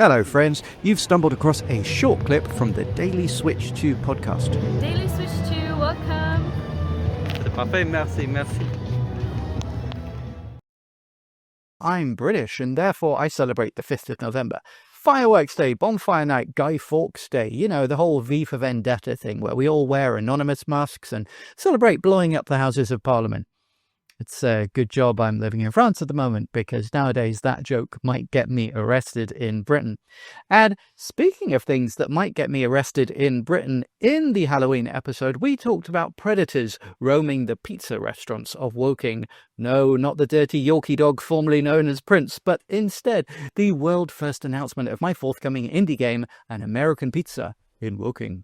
Hello friends, you've stumbled across a short clip from the Daily Switch 2 podcast. Daily Switch 2, welcome. C'est parfait, merci. I'm British and therefore I celebrate the 5th of November. Fireworks Day, Bonfire Night, Guy Fawkes Day, you know, the whole V for Vendetta thing where we all wear anonymous masks and celebrate blowing up the Houses of Parliament. It's a good job I'm living in France at the moment because nowadays that joke might get me arrested in Britain. And speaking of things that might get me arrested in Britain, in the Halloween episode we talked about predators roaming the pizza restaurants of Woking. No, not the dirty Yorkie dog formerly known as Prince, but instead the world first announcement of my forthcoming indie game, An American Pizza in Woking,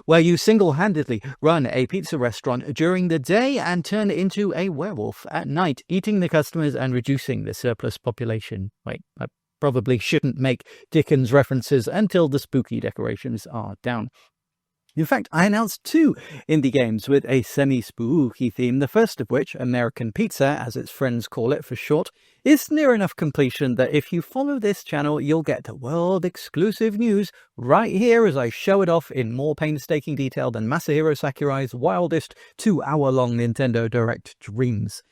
where you single-handedly run a pizza restaurant during the day and turn into a werewolf at night, eating the customers and reducing the surplus population. Wait, I probably shouldn't make Dickens references until the spooky decorations are down. In fact, I announced 2 indie games with a semi-spooky theme, the first of which, American Pizza, as its friends call it for short, is near enough completion that if you follow this channel, you'll get the world-exclusive news right here as I show it off in more painstaking detail than Masahiro Sakurai's wildest 2-hour-long Nintendo Direct dreams.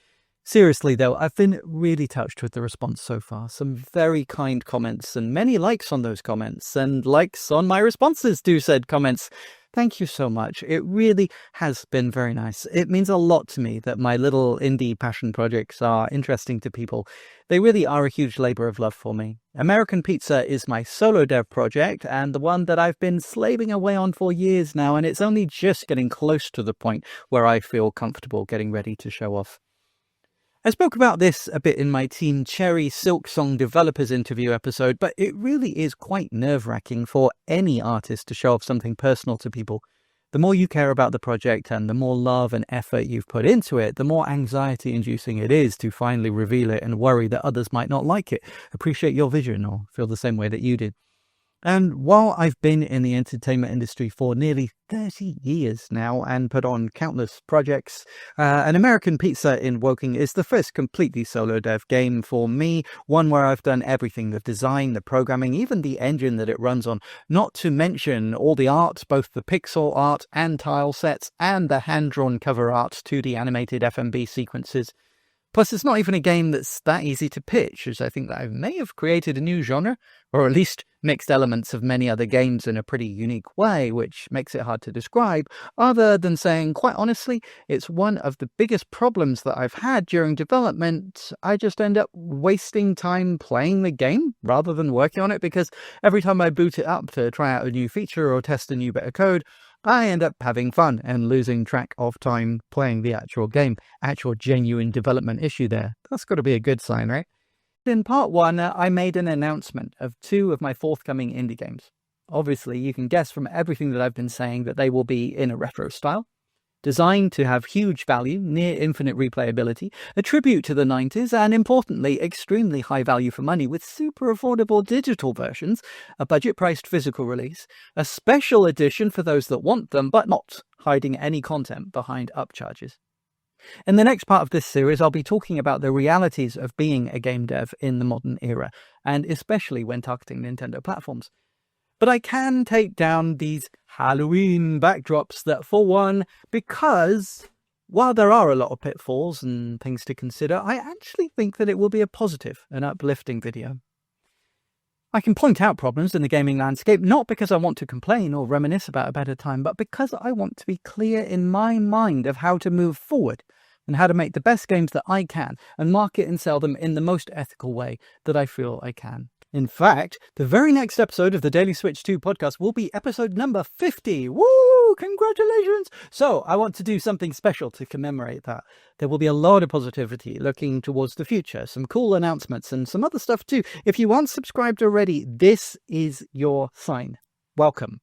Seriously though, I've been really touched with the response so far. Some very kind comments and many likes on those comments and likes on my responses to said comments. Thank you so much. It really has been very nice. It means a lot to me that my little indie passion projects are interesting to people. They really are a huge labor of love for me. American Pizza is my solo dev project and the one that I've been slaving away on for years now, and it's only just getting close to the point where I feel comfortable getting ready to show off. I spoke about this a bit in my Team Cherry Silksong developers interview episode, but it really is quite nerve-wracking for any artist to show off something personal to people. The more you care about the project and the more love and effort you've put into it, the more anxiety-inducing it is to finally reveal it and worry that others might not like it, appreciate your vision, or feel the same way that you did. And while I've been in the entertainment industry for nearly 30 years now and put on countless projects, An American Pizza in Woking is the first completely solo dev game for me, one where I've done everything, the design, the programming, even the engine that it runs on, not to mention all the art, both the pixel art and tile sets and the hand-drawn cover art to the animated FMV sequences. Plus, it's not even a game that's that easy to pitch, as I think that I may have created a new genre, or at least mixed elements of many other games in a pretty unique way, which makes it hard to describe, other than saying, quite honestly, it's one of the biggest problems that I've had during development. I just end up wasting time playing the game rather than working on it, because every time I boot it up to try out a new feature or test a new bit of code, I end up having fun and losing track of time playing the actual game. Actual genuine development issue there. That's got to be a good sign, right? In part 1, I made an announcement of 2 of my forthcoming indie games. Obviously, you can guess from everything that I've been saying that they will be in a retro style, designed to have huge value, near infinite replayability, a tribute to the 90s, and importantly, extremely high value for money with super affordable digital versions, a budget-priced physical release, a special edition for those that want them, but not hiding any content behind upcharges. In the next part of this series, I'll be talking about the realities of being a game dev in the modern era, and especially when targeting Nintendo platforms. But I can take down these Halloween backdrops that, for one, because while there are a lot of pitfalls and things to consider, I actually think that it will be a positive and uplifting video. I can point out problems in the gaming landscape, not because I want to complain or reminisce about a better time, but because I want to be clear in my mind of how to move forward and how to make the best games that I can and market and sell them in the most ethical way that I feel I can. In fact, the very next episode of the Daily Switch 2 podcast will be episode number 50. Woo! Congratulations! So I want to do something special to commemorate that. There will be a lot of positivity looking towards the future, some cool announcements and some other stuff too. If you aren't subscribed already, this is your sign. Welcome.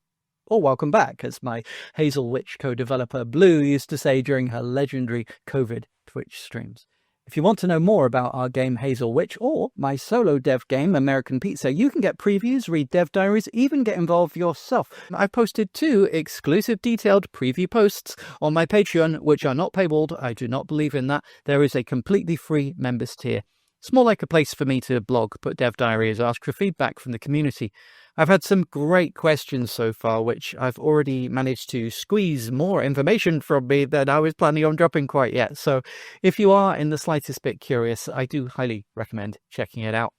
Or welcome back, as my Hazel Witch co-developer Blue used to say during her legendary COVID Twitch streams. If you want to know more about our game Hazel Witch or my solo dev game American Pizza, you can get previews, read dev diaries, even get involved yourself. I've posted 2 exclusive detailed preview posts on my Patreon, which are not paywalled. I do not believe in that. There is a completely free members tier. It's more like a place for me to blog, put dev diaries, ask for feedback from the community. I've had some great questions so far, which I've already managed to squeeze more information from me than I was planning on dropping quite yet. So if you are in the slightest bit curious, I do highly recommend checking it out.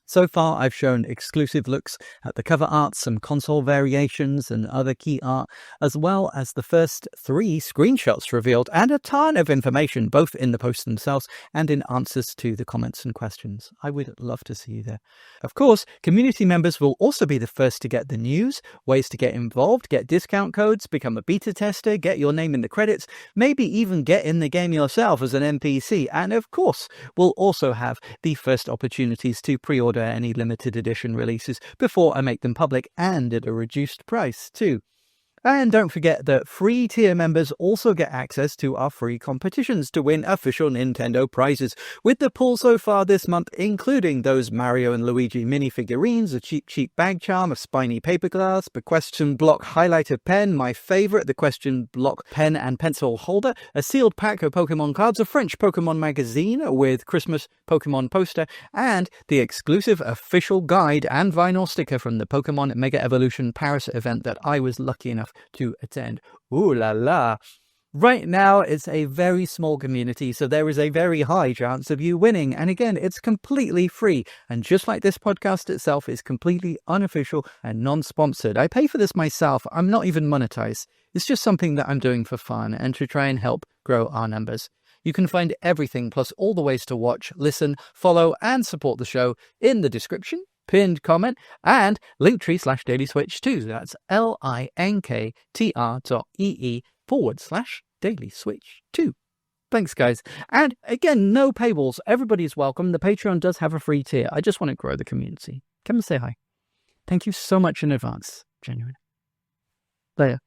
So far, I've shown exclusive looks at the cover art, some console variations and other key art, as well as the first 3 screenshots revealed, and a ton of information, both in the posts themselves and in answers to the comments and questions. I would love to see you there. Of course, community members will also be the first to get the news, ways to get involved, get discount codes, become a beta tester, get your name in the credits, maybe even get in the game yourself as an NPC, and of course, we'll also have the first opportunities to pre-order any limited edition releases before I make them public, and at a reduced price too. And don't forget that free tier members also get access to our free competitions to win official Nintendo prizes, with the pool so far this month including those Mario and Luigi minifigurines, a cheap bag charm, a spiny paper glass, the question block highlighter pen, my favourite, the question block pen and pencil holder, a sealed pack of Pokemon cards, a French Pokemon magazine with Christmas Pokemon poster, and the exclusive official guide and vinyl sticker from the Pokemon Mega Evolution Paris event that I was lucky enough to attend. Ooh la la. Right now, it's a very small community, so there is a very high chance of you winning. And again, it's completely free. And just like this podcast itself is completely unofficial and non-sponsored. I pay for this myself. I'm not even monetized. It's just something that I'm doing for fun and to try and help grow our numbers. You can find everything, plus all the ways to watch, listen, follow, and support the show in the description, pinned comment, and linktree/dailyswitch2. That's linktr.ee/dailyswitch2. Thanks, guys. And again, no paywalls. Everybody is welcome. The Patreon does have a free tier. I just want to grow the community. Come and say hi. Thank you so much in advance. Genuine. Later.